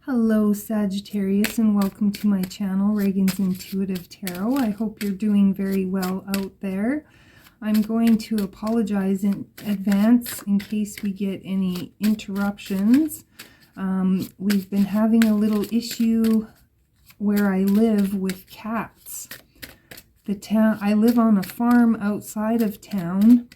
Hello Sagittarius, and welcome to my channel, Ragean's Intuitive Tarot. I hope you're doing very well out there. I'm going to apologize in advance in case we get any interruptions. We've been having a little issue where I live with cats. I live on a farm outside of town,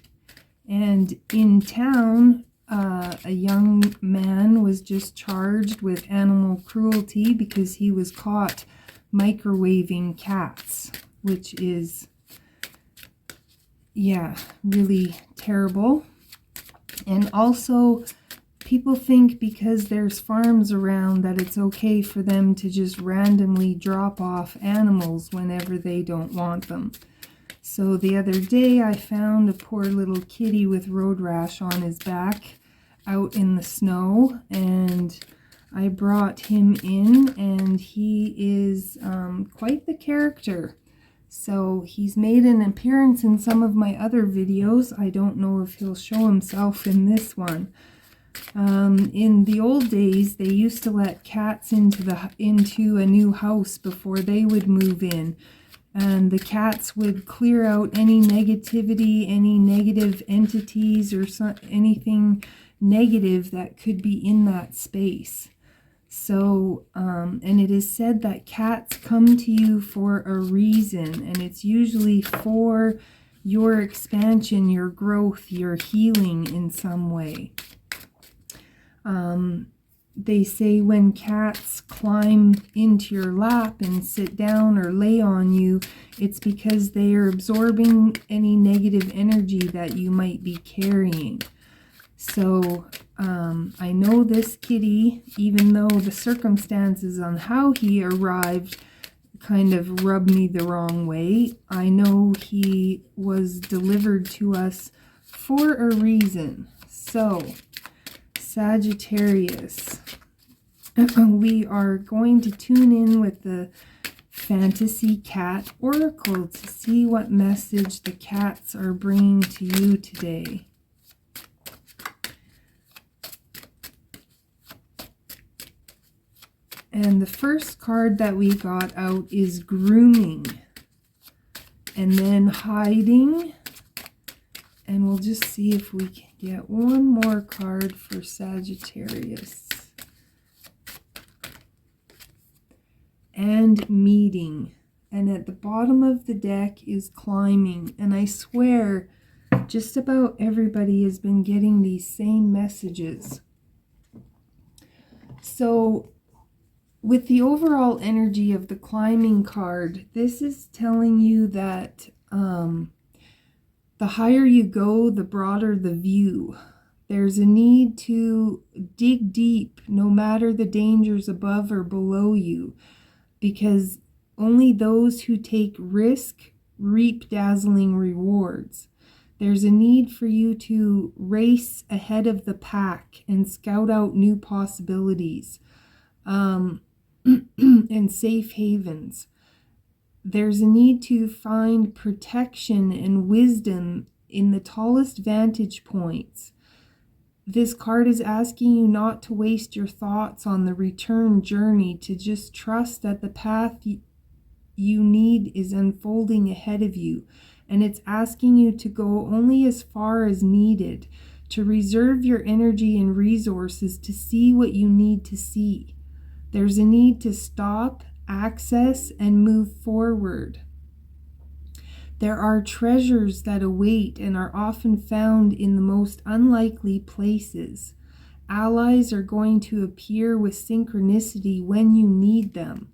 and in town a young man was just charged with animal cruelty because he was caught microwaving cats, which is, yeah, really terrible. And also, people think because there's farms around that it's okay for them to just randomly drop off animals whenever they don't want them. So the other day I found a poor little kitty with road rash on his back out in the snow, and I brought him in, and he is quite the character. So he's made an appearance in some of my other videos. I don't know if he'll show himself in this one. In the old days, they used to let cats into a new house before they would move in. And the cats would clear out any negativity, any negative entities, or anything negative that could be in that space. So, and it is said that cats come to you for a reason, and it's usually for your expansion, your growth, your healing in some way. They say when cats climb into your lap and sit down or lay on you, it's because they are absorbing any negative energy that you might be carrying. So I know this kitty, even though the circumstances on how he arrived kind of rubbed me the wrong way, I know he was delivered to us for a reason. So Sagittarius, we are going to tune in with the Fantasy Cat Oracle to see what message the cats are bringing to you today. And the first card that we got out is grooming, and then hiding. And we'll just see if we can get one more card for Sagittarius. And meeting. And at the bottom of the deck is climbing. And I swear, just about everybody has been getting these same messages. So, with the overall energy of the climbing card, this is telling you that the higher you go, the broader the view. There's a need to dig deep, no matter the dangers above or below you, because only those who take risk reap dazzling rewards. There's a need for you to race ahead of the pack and scout out new possibilities and safe havens. There's a need to find protection and wisdom in the tallest vantage points. This card is asking you not to waste your thoughts on the return journey, to just trust that the path you need is unfolding ahead of you. And it's asking you to go only as far as needed, to reserve your energy and resources to see what you need to see. There's a need to stop, access, and move forward. There are treasures that await and are often found in the most unlikely places. Allies are going to appear with synchronicity when you need them.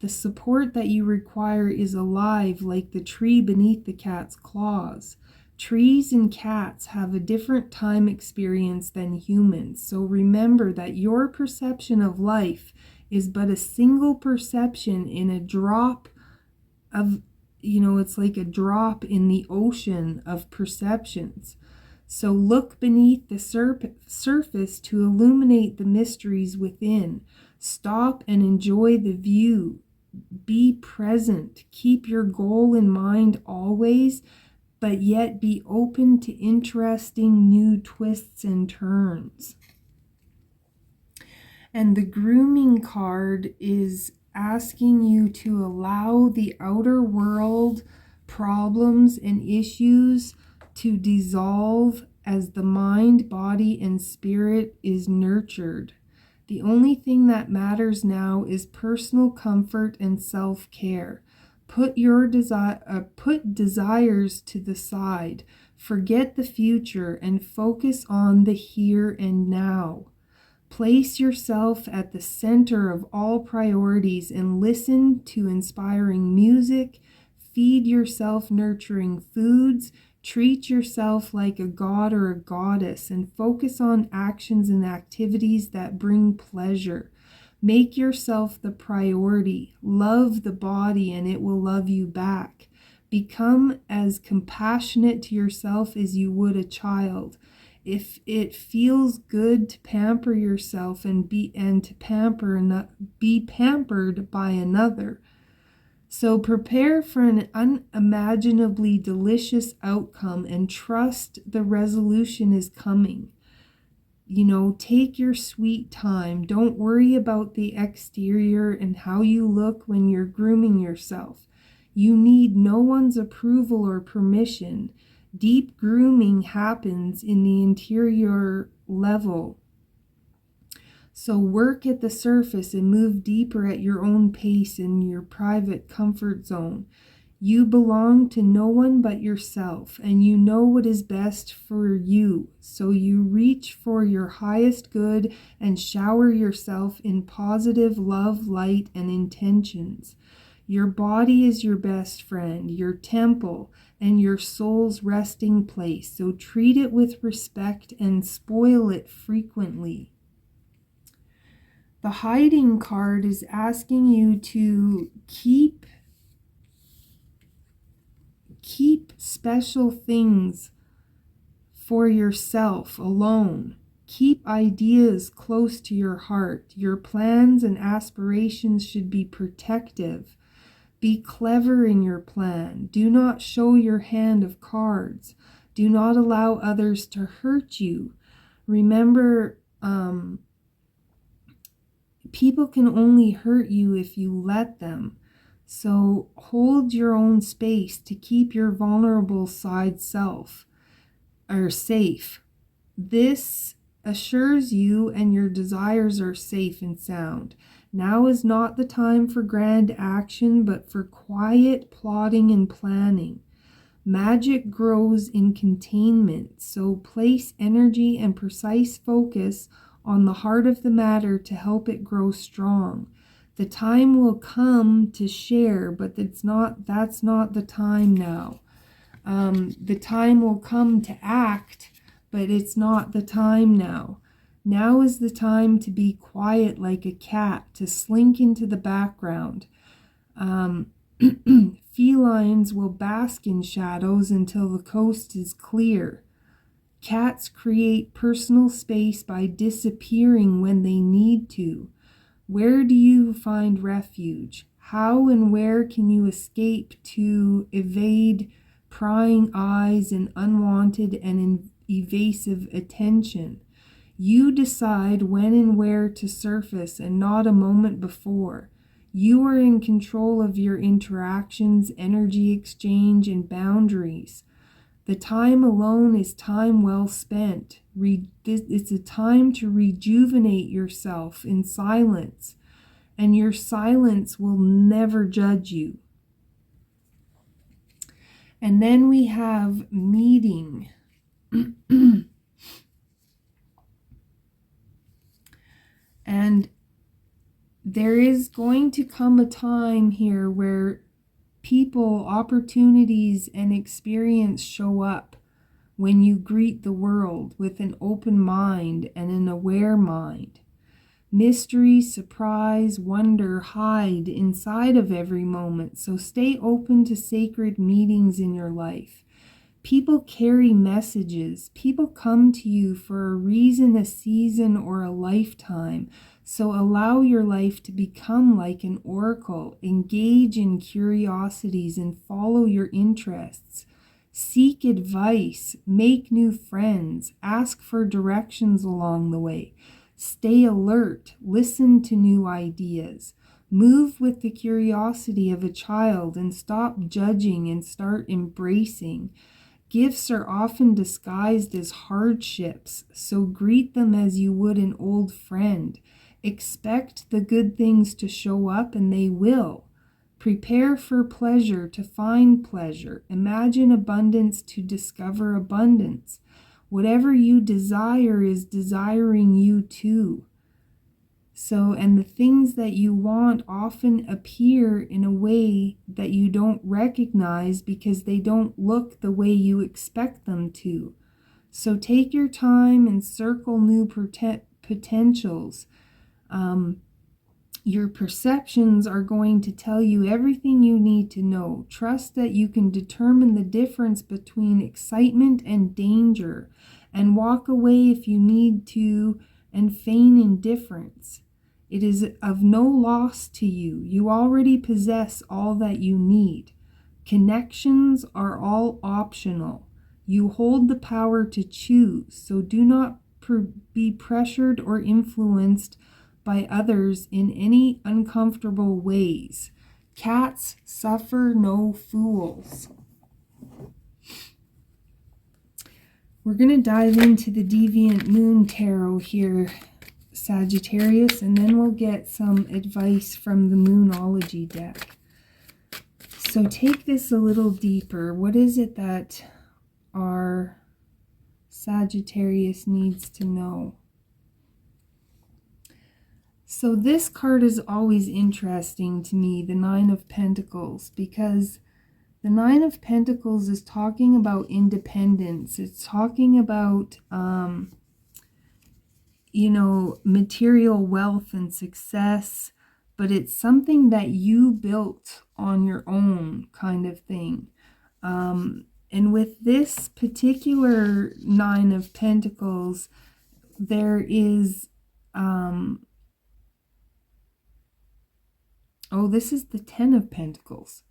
The support that you require is alive, like the tree beneath the cat's claws. Trees and cats have a different time experience than humans, so remember that your perception of life is but a single perception in a drop of, it's like a drop in the ocean of perceptions. So look beneath the surface to illuminate the mysteries within. Stop and enjoy the view. Be present. Keep your goal in mind always, but yet be open to interesting new twists and turns. And the grooming card is asking you to allow the outer world problems and issues to dissolve as the mind, body, and spirit is nurtured. The only thing that matters now is personal comfort and self-care. Put desires to the side. Forget the future and focus on the here and now. Place yourself at the center of all priorities and listen to inspiring music. Feed yourself nurturing foods. Treat yourself like a god or a goddess and focus on actions and activities that bring pleasure. Make yourself the priority. Love the body and it will love you back. Become as compassionate to yourself as you would a child. If it feels good to pamper yourself and be pampered by another. So prepare for an unimaginably delicious outcome and trust the resolution is coming. Take your sweet time. Don't worry about the exterior and how you look when you're grooming yourself. You need no one's approval or permission. Deep grooming happens in the interior level. So work at the surface and move deeper at your own pace in your private comfort zone. You belong to no one but yourself, and you know what is best for you. So you reach for your highest good and shower yourself in positive love, light, and intentions. Your body is your best friend, your temple, and your soul's resting place. So treat it with respect and spoil it frequently. The hiding card is asking you to keep special things for yourself alone. Keep ideas close to your heart. Your plans and aspirations should be protective. Be clever in your plan. Do not show your hand of cards. Do not allow others to hurt you. Remember, people can only hurt you if you let them. So hold your own space to keep your vulnerable side safe. This assures you and your desires are safe and sound. Now is not the time for grand action, but for quiet plotting and planning. Magic grows in containment, so place energy and precise focus on the heart of the matter to help it grow strong. The time will come to share, but that's not the time now. The time will come to act, but it's not the time now. Now is the time to be quiet like a cat, to slink into the background. Felines will bask in shadows until the coast is clear. Cats create personal space by disappearing when they need to. Where do you find refuge? How and where can you escape to evade prying eyes and unwanted and evasive attention? You decide when and where to surface and not a moment before. You are in control of your interactions, energy exchange, and boundaries. The time alone is time well spent. It's a time to rejuvenate yourself in silence, and your silence will never judge you. And then we have meeting. And there is going to come a time here where people, opportunities, and experience show up when you greet the world with an open mind and an aware mind. Mystery, surprise, wonder hide inside of every moment, so stay open to sacred meetings in your life. People carry messages. People come to you for a reason, a season, or a lifetime. So allow your life to become like an oracle. Engage in curiosities and follow your interests. Seek advice. Make new friends. Ask for directions along the way. Stay alert. Listen to new ideas. Move with the curiosity of a child and stop judging and start embracing. Gifts are often disguised as hardships, so greet them as you would an old friend. Expect the good things to show up, and they will. Prepare for pleasure to find pleasure. Imagine abundance to discover abundance. Whatever you desire is desiring you too. And the things that you want often appear in a way that you don't recognize because they don't look the way you expect them to. So take your time and circle new potentials. Your perceptions are going to tell you everything you need to know. Trust that you can determine the difference between excitement and danger, and walk away if you need to and feign indifference. It is of no loss to you. You already possess all that you need. Connections are all optional. You hold the power to choose, so do not be pressured or influenced by others in any uncomfortable ways. Cats suffer no fools. We're going to dive into the Deviant Moon Tarot here, Sagittarius, and then we'll get some advice from the Moonology deck. So take this a little deeper. What is it that our Sagittarius needs to know? So this card is always interesting to me, the Nine of Pentacles, because the Nine of Pentacles is talking about independence. It's talking about, material wealth and success, but it's something that you built on your own kind of thing. And with this particular Nine of Pentacles, there is, this is the Ten of Pentacles.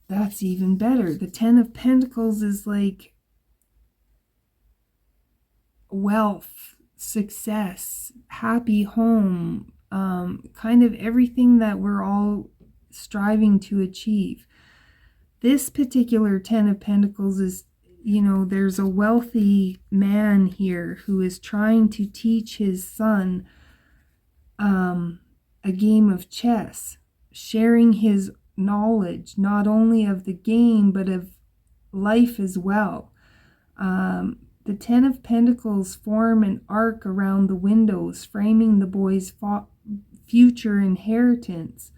That's even better. The Ten of Pentacles is like wealth, success, happy home, kind of everything that we're all striving to achieve. This particular Ten of Pentacles is, there's a wealthy man here who is trying to teach his son a game of chess, sharing his knowledge, not only of the game, but of life as well. The Ten of Pentacles form an arc around the windows, framing the boy's future inheritance.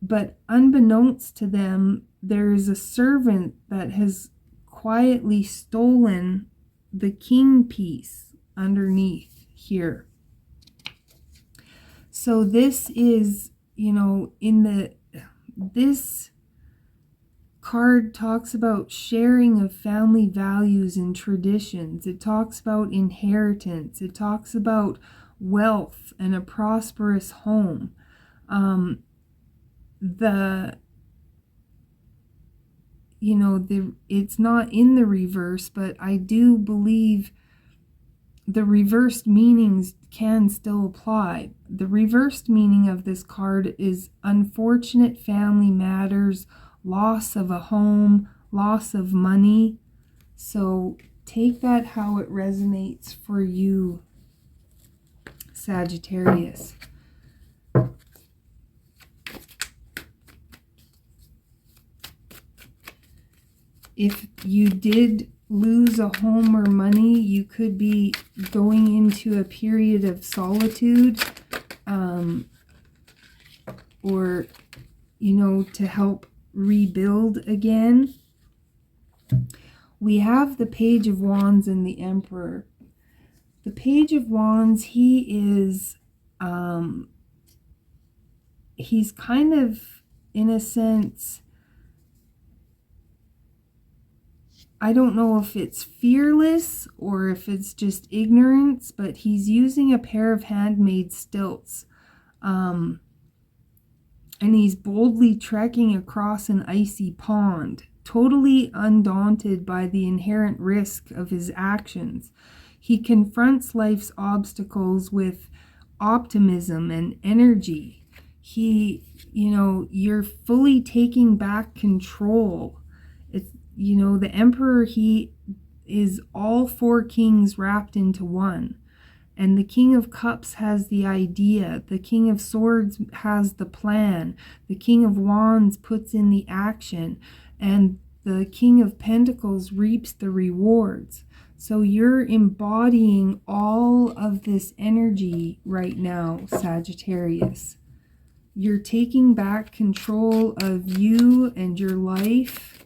But unbeknownst to them, there is a servant that has quietly stolen the king piece underneath here. So this is, this card talks about sharing of family values and traditions. It talks about inheritance. It talks about wealth and a prosperous home. It's not in the reverse, but I do believe the reversed meanings can still apply. The reversed meaning of this card is unfortunate family matters, loss of a home, loss of money. So take that how it resonates for you, Sagittarius. If you did lose a home or money, you could be going into a period of solitude, or, to help rebuild again. We have the Page of Wands and the Emperor. The Page of Wands, he is, he's kind of, in a sense, I don't know if it's fearless or if it's just ignorance, but he's using a pair of handmade stilts. And he's boldly trekking across an icy pond, totally undaunted by the inherent risk of his actions. He confronts life's obstacles with optimism and energy. He, you're fully taking back control. It's, the Emperor, he is all four kings wrapped into one. And the King of Cups has the idea. The King of Swords has the plan. The King of Wands puts in the action. And the King of Pentacles reaps the rewards. So you're embodying all of this energy right now, Sagittarius. You're taking back control of you and your life.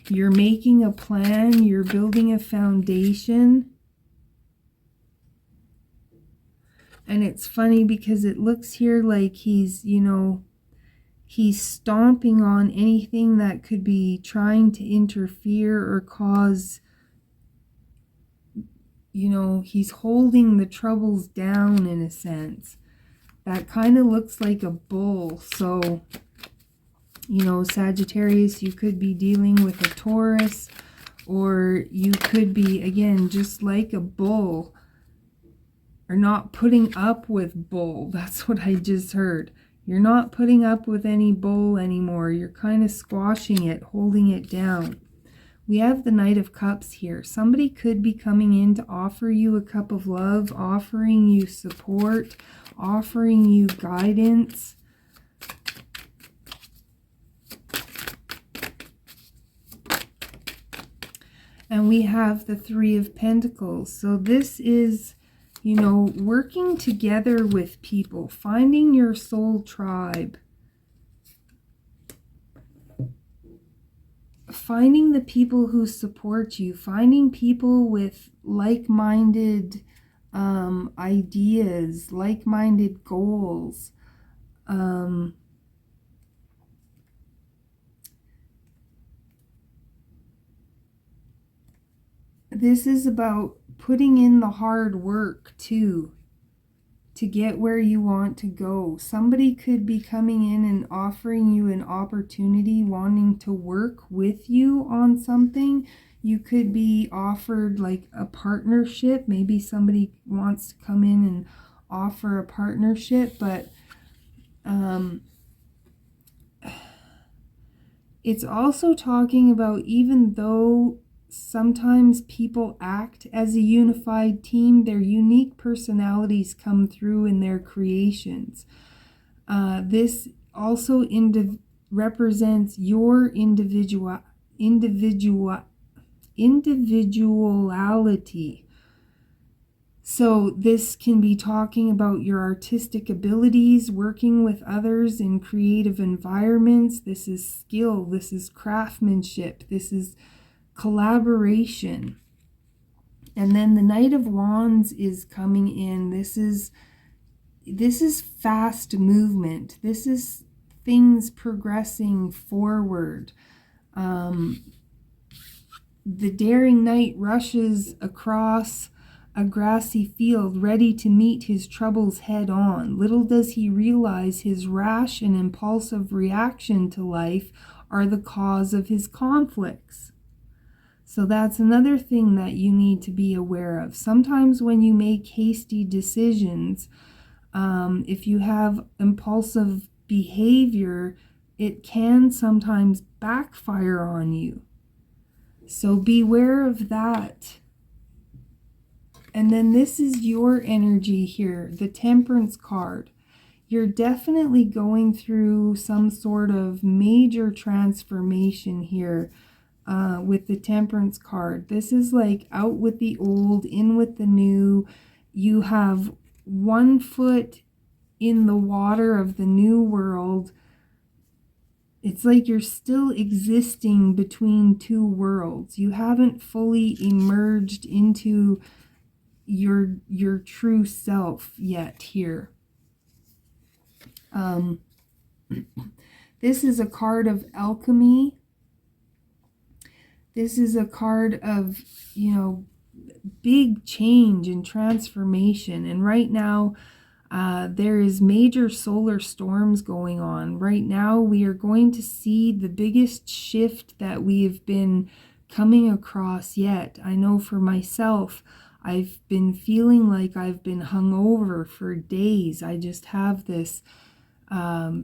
You're making a plan. You're building a foundation. And it's funny because it looks here like he's, he's stomping on anything that could be trying to interfere or cause, he's holding the troubles down in a sense. That kind of looks like a bull. So, Sagittarius, you could be dealing with a Taurus, or you could be, again, just like a bull, or not putting up with bull. That's what I just heard. You're not putting up with any bull anymore. You're kind of squashing it, holding it down. We have the Knight of Cups here. Somebody could be coming in to offer you a cup of love, offering you support, offering you guidance. And we have the Three of Pentacles. So this is, working together with people, finding your soul tribe, finding the people who support you, finding people with like-minded ideas, like-minded goals. This is about putting in the hard work too, to get where you want to go. Somebody could be coming in and offering you an opportunity, wanting to work with you on something. You could be offered like a partnership. Maybe somebody wants to come in and offer a partnership, but it's also talking about, even though sometimes people act as a unified team, their unique personalities come through in their creations. This also represents your individuality. So this can be talking about your artistic abilities, working with others in creative environments. This is skill. This is craftsmanship. This is collaboration. And then the Knight of Wands is coming in. This is fast movement. This is things progressing forward. The daring knight rushes across a grassy field, ready to meet his troubles head on. Little does he realize his rash and impulsive reaction to life are the cause of his conflicts. So that's another thing that you need to be aware of. Sometimes when you make hasty decisions, if you have impulsive behavior, it can sometimes backfire on you. So beware of that. And then this is your energy here, the Temperance card. You're definitely going through some sort of major transformation here. With the Temperance card. This is like out with the old, in with the new. You have one foot in the water of the new world. It's like you're still existing between two worlds. You haven't fully emerged into your true self yet here. This is a card of alchemy. This is a card of, big change and transformation. And right now, there is major solar storms going on. Right now, we are going to see the biggest shift that we have been coming across yet. I know for myself, I've been feeling like I've been hungover for days. I just have this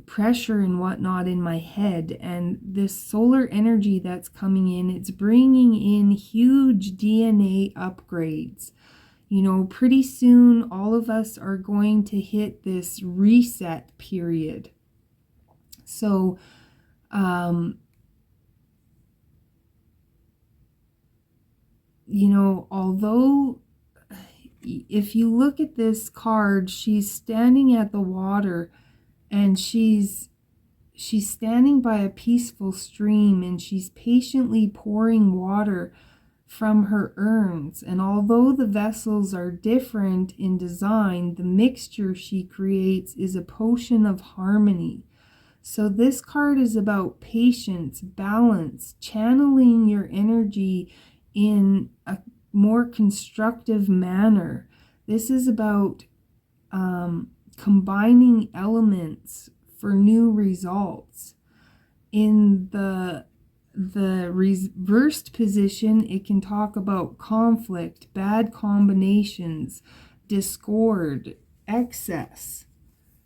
pressure and whatnot in my head, and this solar energy that's coming in, it's bringing in huge DNA upgrades. You know, pretty soon all of us are going to hit this reset period. So you know, although if you look at this card, she's standing at the water, and she's standing by a peaceful stream, and she's patiently pouring water from her urns. And although the vessels are different in design, the mixture she creates is a potion of harmony. So this card is about patience, balance, channeling your energy in a more constructive manner. This is about combining elements for new results. In the reversed position, it can talk about conflict, bad combinations, discord, excess.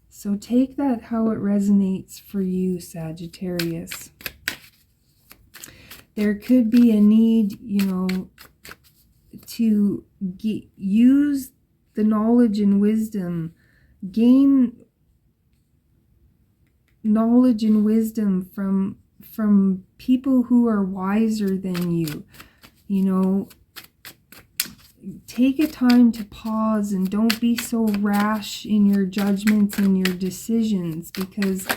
So take that how it resonates for you, Sagittarius. There could be a need, you know, to use the knowledge and wisdom, gain knowledge and wisdom from people who are wiser than you. You know, take a time to pause and don't be so rash in your judgments and your decisions, because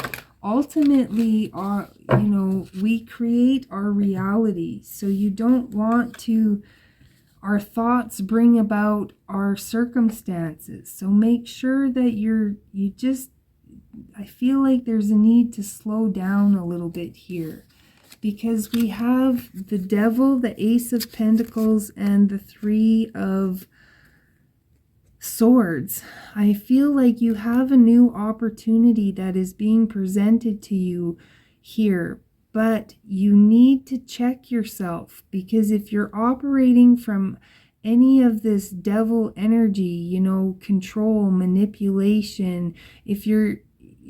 ultimately, you know, we create our reality. So you don't want to, our thoughts bring about our circumstances. So make sure that I feel like there's a need to slow down a little bit here, because we have the Devil, the Ace of Pentacles, and the Three of Swords. I feel like you have a new opportunity that is being presented to you here, but you need to check yourself, because if you're operating from any of this devil energy, you know, control, manipulation, if you're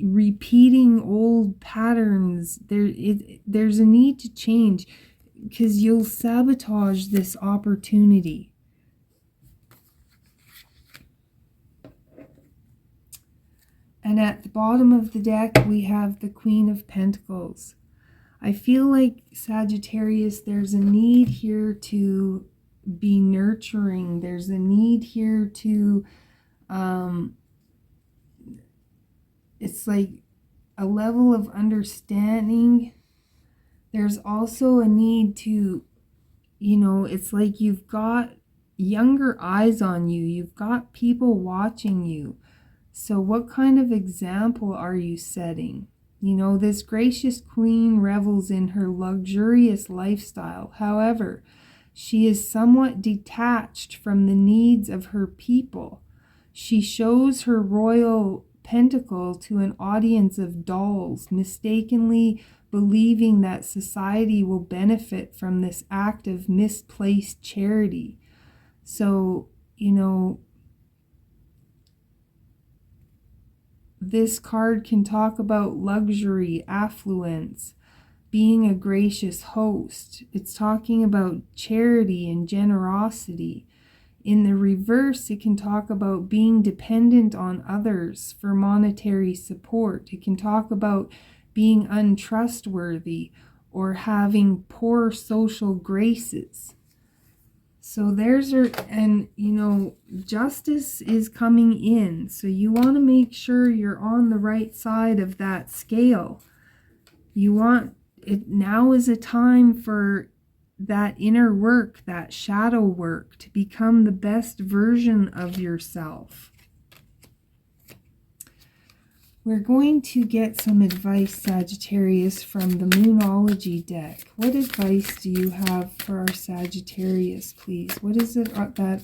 repeating old patterns, there's a need to change, because you'll sabotage this opportunity. And at the bottom of the deck, we have the Queen of Pentacles. I feel like, Sagittarius, there's a need here to be nurturing. There's a need here to, it's like a level of understanding. There's also a need to, you know, it's like you've got younger eyes on you. You've got people watching you. So what kind of example are you setting? You know, this gracious queen revels in her luxurious lifestyle. However, she is somewhat detached from the needs of her people. She shows her royal pentacle to an audience of dolls, mistakenly believing that society will benefit from this act of misplaced charity. So, you know, this card can talk about luxury, affluence, being a gracious host. It's talking about charity and generosity. In the reverse, it can talk about being dependent on others for monetary support. It can talk about being untrustworthy or having poor social graces. So there's her, and you know, justice is coming in. So you want to make sure you're on the right side of that scale. You want it, now is a time for that inner work, that shadow work, to become the best version of yourself. We're going to get some advice, Sagittarius, from the Moonology deck. What advice do you have for our Sagittarius, please? What is it that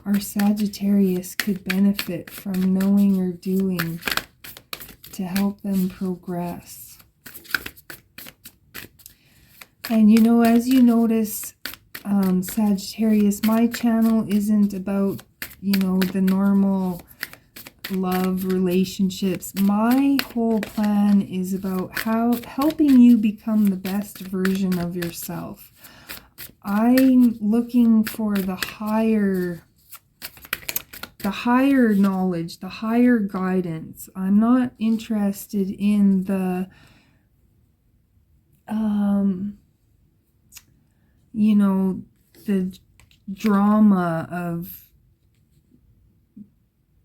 our Sagittarius could benefit from knowing or doing to help them progress? And you know, as you notice, Sagittarius, my channel isn't about, you know, the normal love relationships. My whole plan is about helping you become the best version of yourself. I'm looking for the higher knowledge, the higher guidance. I'm not interested in the you know, the drama of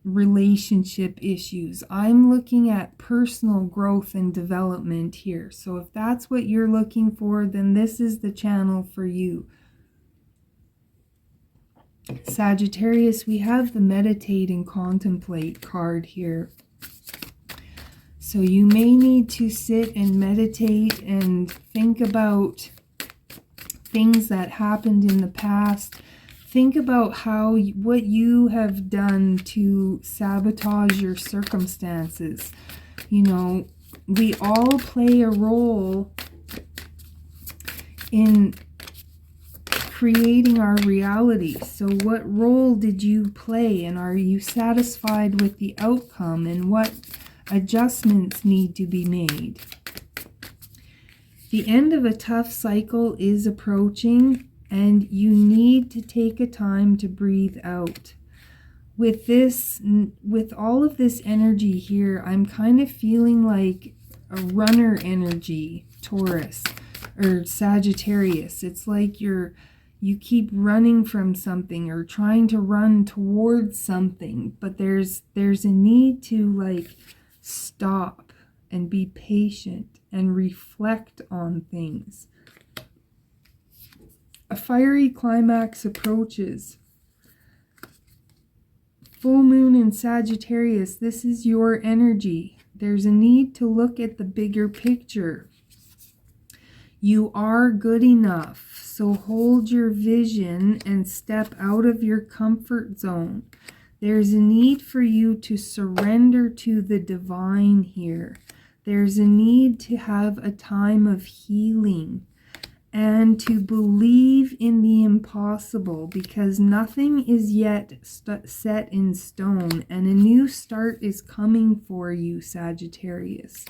relationship issues. I'm looking at personal growth and development here. So if that's what you're looking for, then this is the channel for you. Sagittarius, we have the meditate and contemplate card here. So you may need to sit and meditate and think about things that happened in the past. Think about what you have done to sabotage your circumstances. You know, we all play a role in creating our reality. So what role did you play, and are you satisfied with the outcome, and what adjustments need to be made? The end of a tough cycle is approaching, and you need to take a time to breathe out. With all of this energy here, I'm kind of feeling like a runner energy, Taurus or Sagittarius. It's like you keep running from something or trying to run towards something, but there's a need to like stop and be patient and reflect on things. A fiery climax approaches. Full moon in Sagittarius, this is your energy. There's a need to look at the bigger picture. You are good enough, so hold your vision and step out of your comfort zone. There's a need for you to surrender to the divine here. There's a need to have a time of healing and to believe in the impossible, because nothing is yet set in stone, and a new start is coming for you, Sagittarius.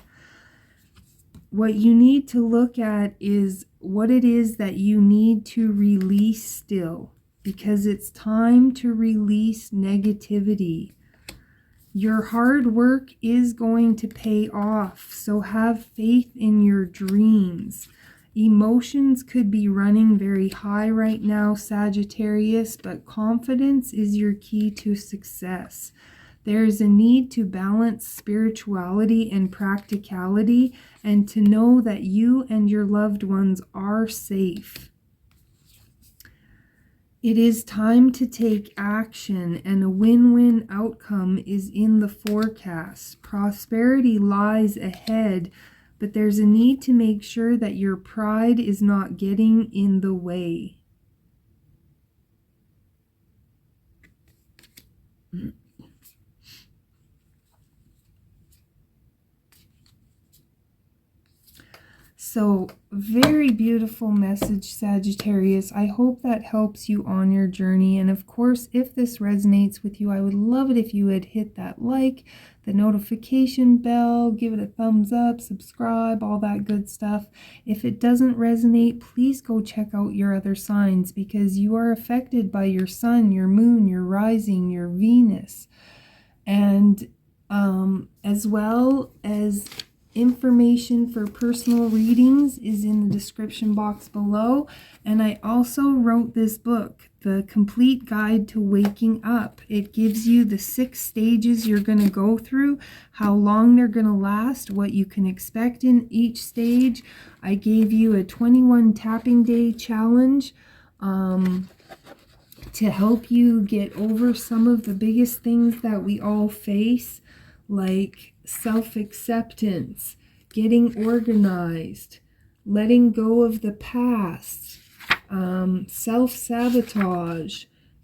What you need to look at is what it is that you need to release still, because it's time to release negativity. Your hard work is going to pay off, so have faith in your dreams. Emotions could be running very high right now, Sagittarius, but confidence is your key to success. There is a need to balance spirituality and practicality, and to know that you and your loved ones are safe. It is time to take action, and a win-win outcome is in the forecast. Prosperity lies ahead, but there's a need to make sure that your pride is not getting in the way. So, very beautiful message, Sagittarius. I hope that helps you on your journey. And of course, if this resonates with you, I would love it if you would hit that like, the notification bell, give it a thumbs up, subscribe, all that good stuff. If it doesn't resonate, please go check out your other signs, because you are affected by your sun, your moon, your rising, your Venus. And as well as information for personal readings is in the description box below. And I also wrote this book, The Complete Guide to Waking Up. It gives you the 6 stages you're going to go through, how long they're going to last, what you can expect in each stage. I gave you a 21 tapping day challenge to help you get over some of the biggest things that we all face, like self-acceptance, getting organized, letting go of the past, self-sabotage,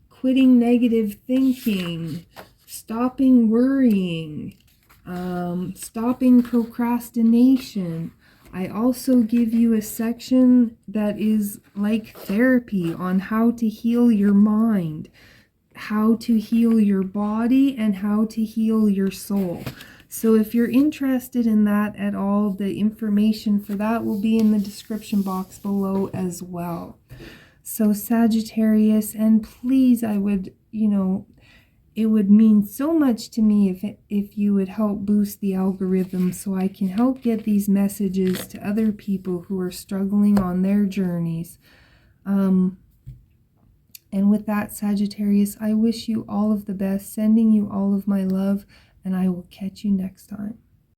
quitting negative thinking, stopping worrying, stopping procrastination. I also give you a section that is like therapy on how to heal your mind, how to heal your body, and how to heal your soul. So if you're interested in that at all, the information for that will be in the description box below as well. So Sagittarius, and please, I would, it would mean so much to me if you would help boost the algorithm so I can help get these messages to other people who are struggling on their journeys. And with that, Sagittarius, I wish you all of the best, sending you all of my love, and I will catch you next time.